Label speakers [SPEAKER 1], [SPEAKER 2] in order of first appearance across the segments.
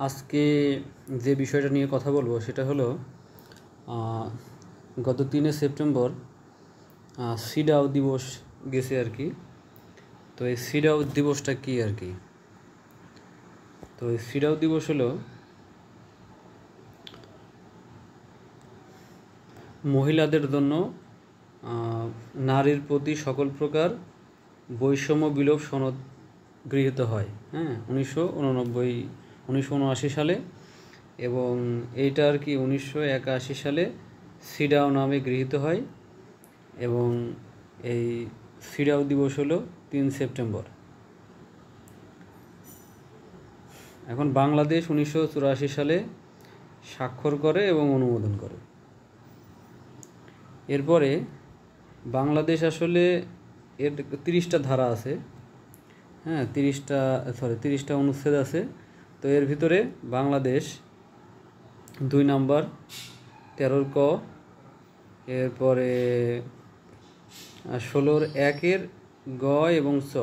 [SPEAKER 1] আজকে যে বিষয়টা নিয়ে কথা বলবো সেটা হলো গত 3 সেপ্টেম্বর সিডাও দিবস গেছে আর কি। তো এই সিডাও দিবসটা কী আর কি? তো এই সিডাও দিবস হলো মহিলাদের জন্য নারীর প্রতি সকল প্রকার বৈষম্য বিলোপ সনদ গৃহীত হয়, 1979 সালে, এবং এইটা আর কি 1981 সালে সিডাও নামে গৃহীত হয়। এবং এই সিডাও দিবস হলো 3 সেপ্টেম্বর। এখন বাংলাদেশ 1984 সালে স্বাক্ষর করে এবং অনুমোদন করে। এরপরে বাংলাদেশ আসলে এর 30টা ধারা আছে, 30টা অনুচ্ছেদ আছে। তো এর ভিতরে বাংলাদেশ 2 নাম্বার 13 ক, এরপরে 16 1 গ এবং চ,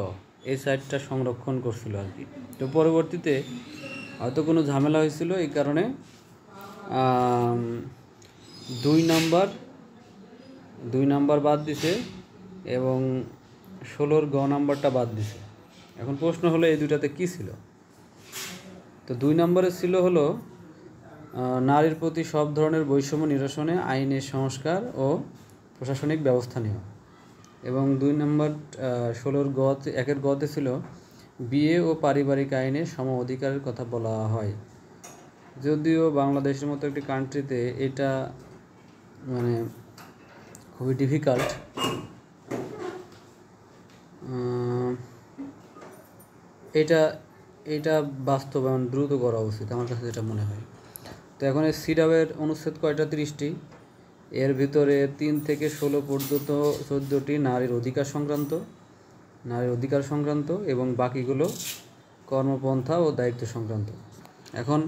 [SPEAKER 1] এই 4টা সংরক্ষণ করছিল আর কি। তো পরবর্তীতে হয়তো কোনো ঝামেলা হয়েছিল, এই কারণে 2 নাম্বার বাদ দিছে এবং 16 গ নাম্বারটা বাদ দিছে। এখন প্রশ্ন হলো এই দুইটাতে কী ছিল? তো 2 নম্বরে ছিল হলো নারীর প্রতি সব ধরনের বৈষম্য নিরসনে আইনের সংস্কার ও প্রশাসনিক ব্যবস্থা নেওয়া। এবং 2 নম্বর 16 গতে 1 গতে ছিল বিয়ে ও পারিবারিক আইনে সম অধিকারের কথা বলা হয়। যদিও বাংলাদেশের মতো একটি কান্ট্রিতে এটা মানে খুবই ডিফিকাল্ট, এটা বাস্তবায়ন দ্রুত করা উচিত, আমার কাছে যেটা মনে হয়। তো এখন এই সিডাওয়ের অনুচ্ছেদ কয়টা? 30টি। এর ভিতরে 3 থেকে 16 পর্যন্ত 14টি নারীর অধিকার সংক্রান্ত এবং বাকিগুলো কর্মপন্থা ও দায়িত্ব সংক্রান্ত। এখন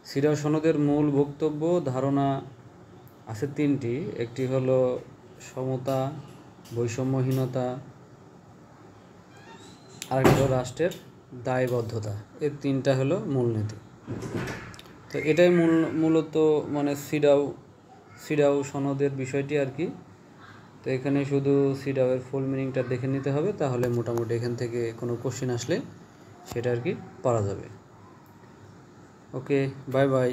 [SPEAKER 1] সিডাও সনদের মূল বক্তব্য ধারণা আছে 3টি। একটি হলো সমতা, বৈষম্যহীনতা, আরেকটি হলো রাষ্ট্রের দায়বদ্ধতা। এই 3টা হলো মূলনীতি। তো এটাই মূলত মানে সিডাও সনদের বিষয়টি আর কি। তো এখানে শুধু সিডাওয়ের ফুল মিনিংটা দেখে নিতে হবে, তাহলে মোটামুটি এখান থেকে কোনো কোশ্চেন আসলে সেটা আর কি পারা যাবে। ওকে, বাই বাই।